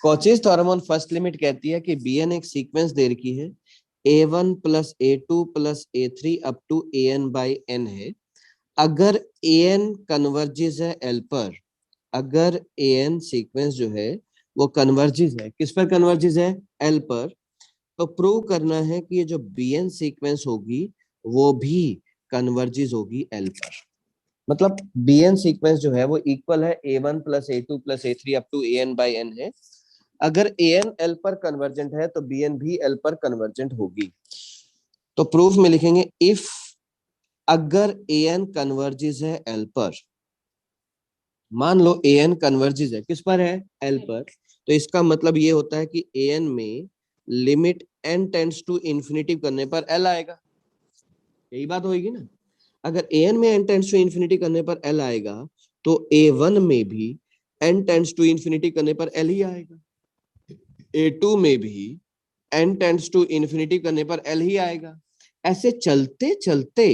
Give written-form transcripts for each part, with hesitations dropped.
Cauchy's theorem on first limit कहती है कि bn एक सीक्वेंस दे रखी है, a1 plus a2 plus a3 up to an by n है। अगर an कन्वर्जेस है l पर, अगर an सीक्वेंस जो है वो कन्वर्जेस है, किस पर कन्वर्जेस है? l पर, तो प्रूव करना है कि ये जो bn सीक्वेंस होगी वो भी कन्वर्जेस होगी l पर। मतलब bn सीक्वेंस जो है वो इक्वल है a1 plus a2 plus a3 up to an by n है। अगर an l पर कन्वर्जेंट है तो bn भी l पर कन्वर्जेंट होगी। तो प्रूफ में लिखेंगे इफ, अगर an कन्वर्जेस है l पर, मान लो an कन्वर्जेस है किस पर है? l पर, तो इसका मतलब ये होता है कि an में limit n tends to infinity करने पर l आएगा। यही बात होगी ना। अगर an में n टेंड्स टू इन्फिनिटी करने पर l आएगा तो a1 में भी n टेंड्स टू इन्फिनिटी करने पर l ही आएगा, a2 में भी n टेंड्स टू इन्फिनिटी करने पर l ही आएगा। ऐसे चलते चलते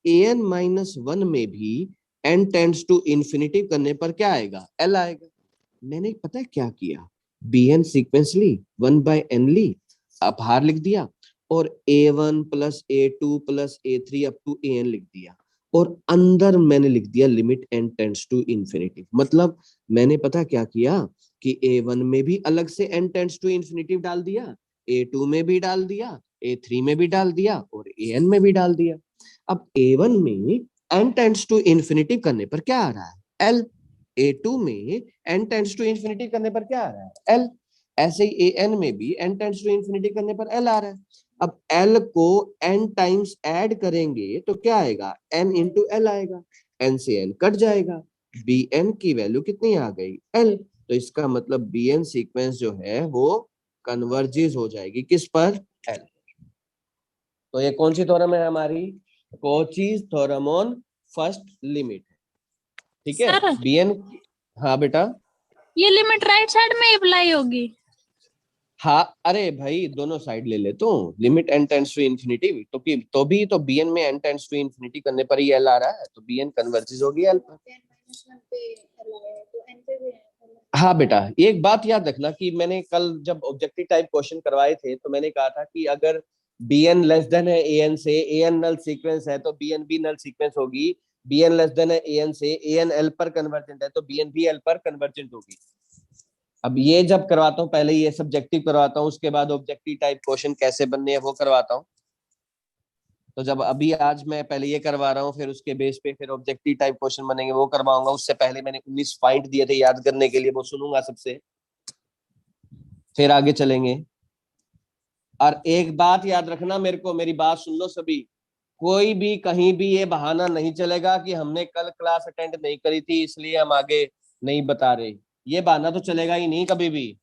an माइनस 1 में भी n टेंड्स टू इन्फिनिटी करने पर क्या आएगा? l आएगा। मैंने पता है क्या किया, bn सीक्वेंस ली, 1 बाय n ली, अब बाहर लिख दिया, और a1 plus a2 plus a3 up to an लिख दिया, और अंदर मैंने लिख दिया limit n tends to infinity. मतलब मैंने पता क्या किया कि a1 में भी अलग से n टेंड्स टू इन्फिनिटी डाल दिया, a2 में भी डाल दिया, a3 में भी डाल दिया, और an में भी डाल दिया। अब a1 में n टेंड्स टू इन्फिनिटी करने पर क्या आ रहा है? l। a2 में n टेंड्स टू इन्फिनिटी करने पर क्या आ रहा है? l। ऐसे ही an में भी n टेंड्स टू इन्फिनिटी करने पर l आ रहा है। अब l को n टाइम्स ऐड करेंगे तो क्या आएगा? n इंटू l आएगा, n से n कट जाएगा, bn की वैल्यू कितनी आ गई? l। तो इसका मतलब bn सीक्वेंस जो है वो कन्वर्जेस हो जाएगी किस पर? l। तो ये कौन सी थ्योरम है हमारी? Cauchy's theorem on first limit. ठीक है सर bn। हाँ बेटा। ये लिमिट राइट साइड में अप्लाई होगी? हाँ, अरे भाई दोनों साइड ले ले तो limit n tends to infinity, तो भी तो bn में n टेंड्स टू इन्फिनिटी करने पर ही l आ रहा है, तो bn कन्वर्जेस होगी l पर। हाँ बेटा, एक बात याद रखना कि मैंने कल जब ऑब्जेक्टिव टाइप क्वेश्चन करवाए थे तो मैंने कहा था कि अगर bn लेस देन है an से, an नल सीक्वेंस है तो bn भी नल सीक्वेंस होगी, bn लेस देन है an से, an l पर कन्वर्जेंट है तो bn भी l पर कन्वर्जेंट होगी। अब ये जब करवाता हूँ पहले ये सब्जेक्टिव करवाता हूँ, उसके बाद ऑब्जेक्टिव टाइप क्वेश्चन कैसे बनने हैं वो करवाता हूँ। तो जब अभी आज मैं पहले ये करवा रहा हूँ, फिर उसके बेस पे फिर ऑब्जेक्टिव टाइप क्वेश्चन बनेंगे वो करवाऊंगा। उससे पहले मैंने 19 पॉइंट दिए थे याद करने के लिए, वो सुनूंगा सबसे, फिर आगे चलेंगे। और एक बात याद रखना, मेरे को मेरी बात सुन लो सभी, कोई भी कहीं भी ये बहाना नहीं चलेगा कि हमने कल क्लास अटेंड नहीं करी थी इसलिए हम आगे नहीं बता रहे। ये बहाना तो चलेगा ही नहीं कभी भी।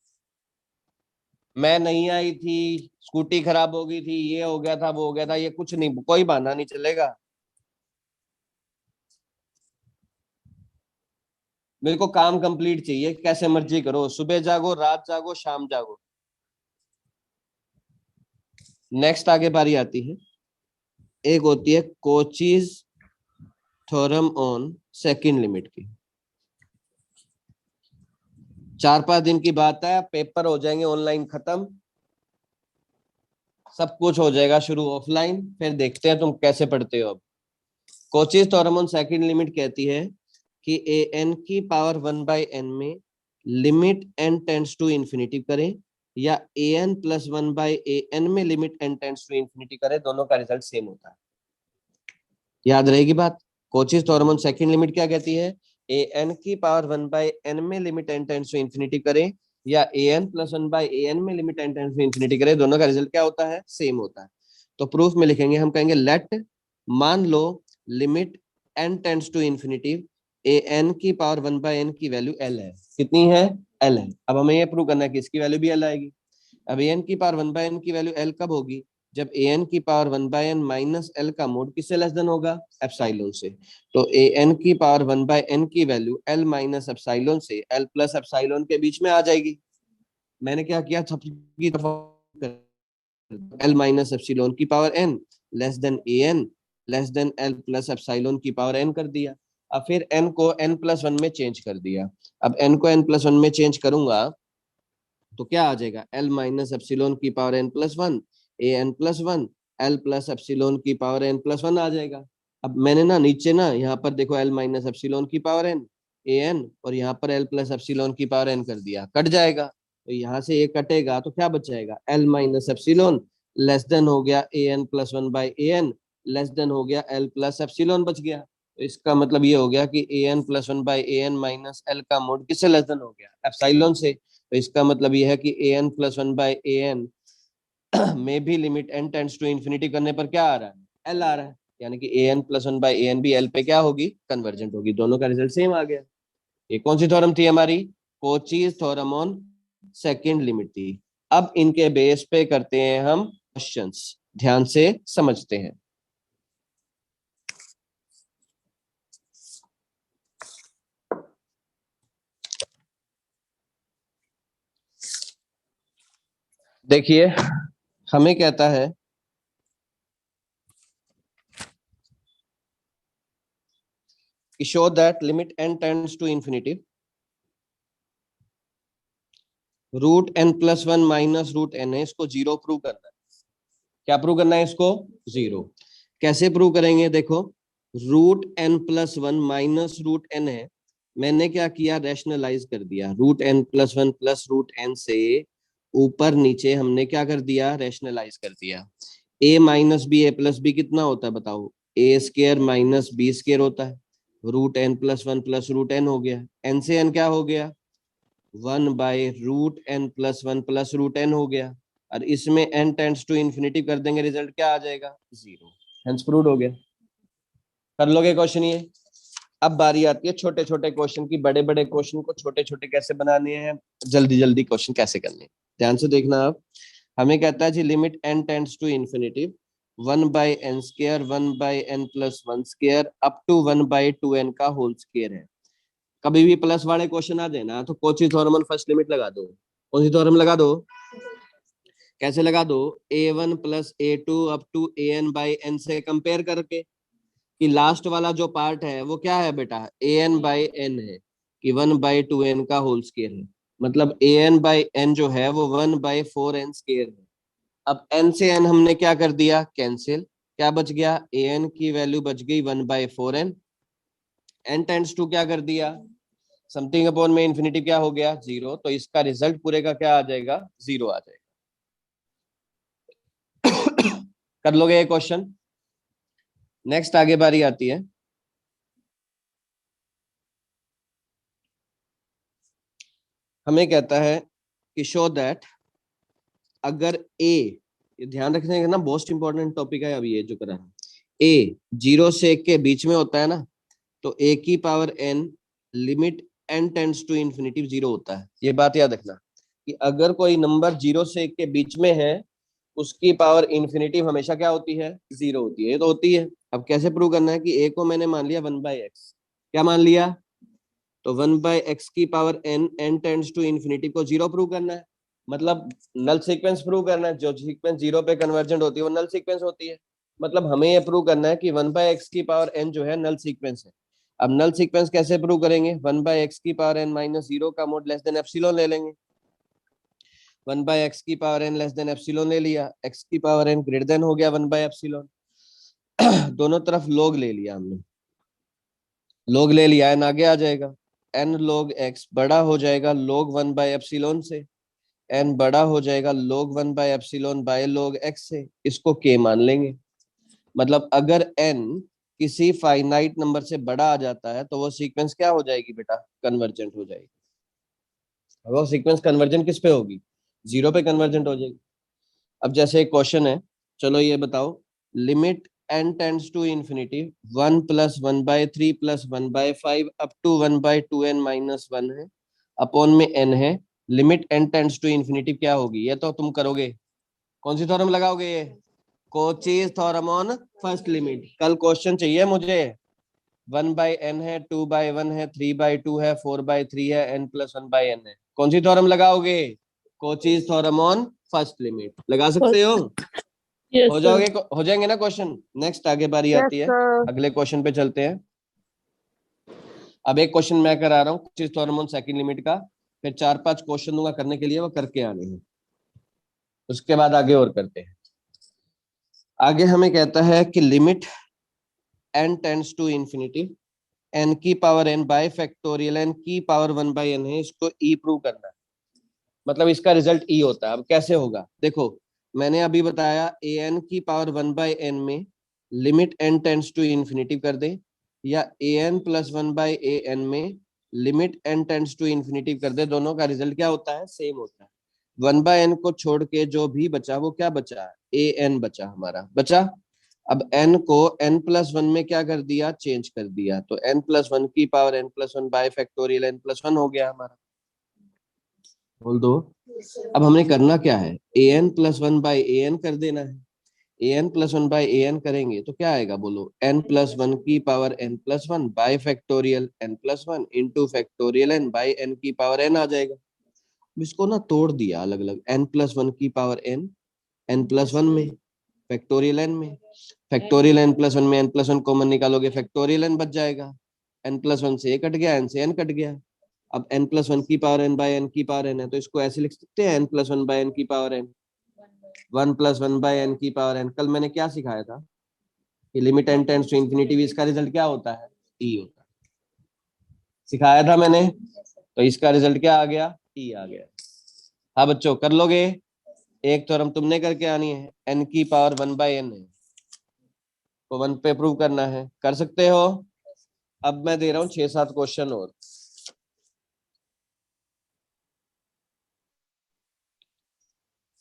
मैं नहीं आई थी, स्कूटी खराब हो गई थी, ये हो गया था, वो हो गया था, ये कुछ नहीं, कोई बहाना नहीं चलेगा। मेरे को काम कंप्लीट चाहिए, कैसे मर्जी करो, सुबह जागो, रात जागो, शाम जागो। नेक्स्ट आगे बारी आती है, एक होती है कोचीज थ्योरम ऑन सेकंड लिमिट की। 4-5 दिन की बात है, पेपर हो जाएंगे ऑनलाइन खत्म, सब कुछ हो जाएगा शुरू ऑफलाइन, फिर देखते हैं तुम कैसे पढ़ते हो। अब Cauchy's theorem on second limit कहती है कि ए एन की पावर 1 बाई एन में limit N tends to infinity करें, या a N plus 1 by A N में limit N tends to infinity करें, दोनों का रिजल्ट सेम होता है। याद रहेगी बात। Cauchy's theorem on second limit क्या कहती है? ए एन की पावर 1 बाई एन में limit N tends to infinity करें, या a N plus 1 by A N में limit N tends to infinity करें, दोनों का रिजल्ट क्या होता है? सेम होता है। तो प्रूफ में लिखेंगे, हम कहेंगे लेट, मान लो limit N tends to infinity, a N की पावर 1 बाई एन की वैल्यू एल है। कितनी है? एल है। अब हमें ये प्रूव करना है कि इसकी वैल्यू भी एल आएगी। अब ए एन की पावर 1 बाई एन की वैल्यू एल कब होगी? जब ए एन की power 1 by N minus L का मोड किससे लेस देन होगा? एप्सिलॉन से। तो ए एन की पावर 1 बाई एन की वैल्यू एल माइनस एप्सिलॉन से एल प्लस एप्सिलॉन के बीच में आ जाएगी। मैंने क्या किया, सबकी तरफ एल माइनस एप्सिलॉन की power n less than a n less than l plus epsilon की पावर एन कर दिया। अब फिर एन को एन प्लस वन में चेंज कर दिया। अब एन को एन प्लस वन में चेंज करूंगा तो क्या आ जाएगा, एल माइनस एप्सिलॉन की power n plus one, a N plus one, l plus epsilon की पावर एन प्लस वन आ जाएगा। अब मैंने ना नीचे ना यहाँ पर देखो एल माइनस एप्सिलॉन की पावर एन ए एन और यहाँ पर एल प्लस एप्सिलॉन की पावर एन कर दिया, कट जाएगा। तो यहाँ से ये कटेगा तो क्या बच जाएगा, l minus epsilon less than हो गया a N plus one by A n less than हो गया एल प्लस एप्सिलॉन बच गया। तो इसका मतलब ये हो गया कि A N plus one by A n minus L का मोड किससे लेस देन हो गया, एप्सिलॉन से। तो इसका मतलब ये है कि A N plus one by A N में भी limit N tends to infinity करने पर क्या आ रहा है, एल आ रहा है। यानी कि A N plus one by A N भी एल पे क्या होगी, कन्वर्जेंट होगी। दोनों का रिजल्ट सेम आ गया। ये कौन सी थ्योरम थी हमारी, कोचीज थ्योरम ऑन सेकंड लिमिट थी। अब इनके बेस पे करते हैं हम क्वेश्चंस, ध्यान से समझते हैं। देखिए हमें कहता है कि show that limit N tends to infinity root N plus one minus root N है, इसको जीरो प्रूव करना है। क्या प्रूव करना है इसको, जीरो। कैसे प्रूव करेंगे, देखो root N plus one minus root N है, मैंने क्या किया, रैशनलाइज कर दिया। Root N plus one plus root n से ऊपर नीचे हमने क्या कर दिया, रैशनलाइज कर दिया। A minus b a plus b कितना होता है बताओ, a square minus b square होता है। Root N plus one plus root n हो गया, एन से एन क्या हो गया, one by root N plus one plus root n हो गया। और इसमें एन टेंड्स टू इन्फिनिटी कर देंगे, रिजल्ट क्या आ जाएगा, जीरो। हेंस प्रूव्ड हो गया। कर लोगे क्वेश्चन ये। अब बारी आती है छोटे छोटे क्वेश्चन की, बड़े बड़े क्वेश्चन को छोटे छोटे कैसे बनाने हैं, जल्दी जल्दी क्वेश्चन कैसे करने हैं, ध्यान से देखना। आप हमें कहता है जी limit N tends to infinity one by N square one by N plus one square up to one by two N का होल स्केयर है। कभी भी प्लस वाले क्वेश्चन आ जाए ना तो कोची थ्योरम फर्स्ट लिमिट लगा दो। कौन सी थ्योरम लगा दो, कैसे लगा दो, A one plus A two up to A N by N से कंपेयर करके, कि लास्ट वाला जो पार्ट है वो क्या है बेटा, ए एन बाई एन है, कि वन बाई टू एन का होल स्केयर है। मतलब ए एन बाई एन जो है वो one by four n square है। अब एन से एन हमने क्या कर दिया, कैंसिल। क्या बच गया, ए एन की वैल्यू बच गई one by four n. N tends to क्या कर दिया, समथिंग अपॉन में इन्फिनिटी क्या हो गया, जीरो। तो इसका रिजल्ट पूरे का क्या आ जाएगा, जीरो आ जाएगा। कर लोगे ये क्वेश्चन। नेक्स्ट आगे बारी आती है, हमें कहता है कि शो दैट अगर ए, ये ध्यान रखने का ना मोस्ट इंपॉर्टेंट टॉपिक है अभी ये जो करा है, ए जीरो से एक के बीच में होता है ना, तो ए की power n limit N tends to infinity zero होता है। ये बात याद रखना कि अगर कोई नंबर जीरो से एक के बीच में है उसकी पावर इन्फिनिटी हमेशा क्या होती है, जीरो होती है। ये तो होती है। अब कैसे प्रूव करना है कि ए को मैंने मान लिया वन बाई एक्स, क्या मान लिया, तो वन बाई एक्स की power n n tends to infinity को जीरो प्रूव करना है। मतलब नल सीक्वेंस प्रूव करना है, जो सीक्वेंस जीरो पे कन्वर्जेंट होती है वो नल सीक्वेंस होती है। मतलब हमें ये प्रूव करना है कि वन बाई एक्स की पावर एन जो है नल सीक्वेंस है। अब नल सीक्वेंस कैसे प्रूव करेंगे, वन बाई एक्स की पावर एन माइनस जीरो का मोड लेस देन एप्सिलॉन ले लेंगे। वन बाई एक्स की power n less than epsilon ले लिया, एक्स की पावर एन ग्रेटर देन हो गया वन बाई एप्सिलॉन। दोनों तरफ log ले लिया हमने, log ले लिया, एन आगे आ जाएगा, एन log एक्स बड़ा हो जाएगा log वन बाई एप्सिलॉन से, एन बड़ा हो जाएगा log one by epsilon bye log x से, इसको के मान लेंगे। मतलब अगर एन किसी फाइनाइट नंबर से बड़ा आ जाता है तो वो सीक्वेंस क्या हो जाएगी बेटा, कन्वर्जेंट हो जाएगी। वो सीक्वेंस कन्वर्जेंट किस पे होगी, जीरो पे कन्वर्जेंट हो जाएगी। अब जैसे एक क्वेश्चन है, चलो ये बताओ, limit N tends to infinity one plus one by three plus one by five up to one by two n minus one है, अपॉन में एन है, limit N tends to infinity क्या होगी, ये तो तुम करोगे। कौन सी थ्योरम लगाओगे, ये Cauchy's theorem on first limit. कल क्वेश्चन चाहिए मुझे, वन बाई एन है, टू बाई वन है, थ्री बाई टू है, फोर बाई थ्री है, n plus one by n है। कौन सी थ्योरम लगाओगे, Cauchy's theorem on first limit लगा सकते हो। यस हो सर। जाओगे, हो जाएंगे ना क्वेश्चन। नेक्स्ट आगे बारी यस आती है, सर। अगले क्वेश्चन पे चलते हैं। अब एक क्वेश्चन मैं करा रहा हूँ कोचीज थ्योरम ऑन सेकंड लिमिट का, फिर 4-5 क्वेश्चन दूंगा करने के लिए, वो करके आने हैं, उसके बाद आगे और करते हैं। आगे हमें कहता है कि limit n tends to infinity n की power n by factorial n की पावर 1/n है, इसको e प्रूव करना है, मतलब इसका रिजल्ट e होता है। अब कैसे होगा देखो, मैंने अभी बताया an की पावर 1/n में limit n tends to infinity कर दे, या an प्लस 1/an में limit n tends to infinity कर दे, दोनों का रिजल्ट क्या होता है, सेम होता है। 1/n को छोड़ के जो भी बचा वो क्या बचा, an बचा, हमारा बचा। अब n को n प्लस वन में क्या कर दिया, चेंज कर दिया, तो n प्लस वन की power n plus one bye factorial n plus one हो गया हमारा, बोल दो। अब हमने करना क्या है, an plus one by an कर देना है। an plus one by an करेंगे तो क्या आएगा, बोलो, n प्लस वन की power n plus one bye factorial n plus one into factorial n by n की पावर n आ जाएगा। इसको ना तोड़ दिया अलग अलग, n प्लस वन की पावर n प्लस वन में, फैक्टोरियल n में, फैक्टोरियल n प्लस वन में n प्लस वन कॉमन निकालोगे, फैक्टोरियल n बच जाएगा, n प्लस वन से a कट गया, n से n कट गया। अब n प्लस वन की पावर n बाय n की पावर n है, तो इसको ऐसे लिख सकते हैं n plus one bye n की पावर n, 1+1/n की पावर n। कल मैंने क्या सिखाया था कि limit n tends to infinity, इसका रिजल्ट क्या होता है, e होता है, सिखाया था मैंने, तो इसका रिजल्ट क्या आ गया, e आ गया। हाँ बच्चों कर लोगे, एक थ्योरम तुमने करके आनी है, n की पावर 1/n है, तो 1 पे प्रूव करना है, कर सकते हो। अब मैं दे रहा हूँ 6-7 क्वेश्चन और,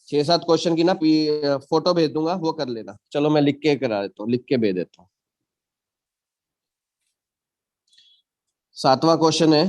6-7 क्वेश्चन की ना फोटो भेज दूंगा, वो कर लेना। चलो मैं लिख के करा देता हूँ, लिख के भेज देता हूँ। 7वां क्वेश्चन है,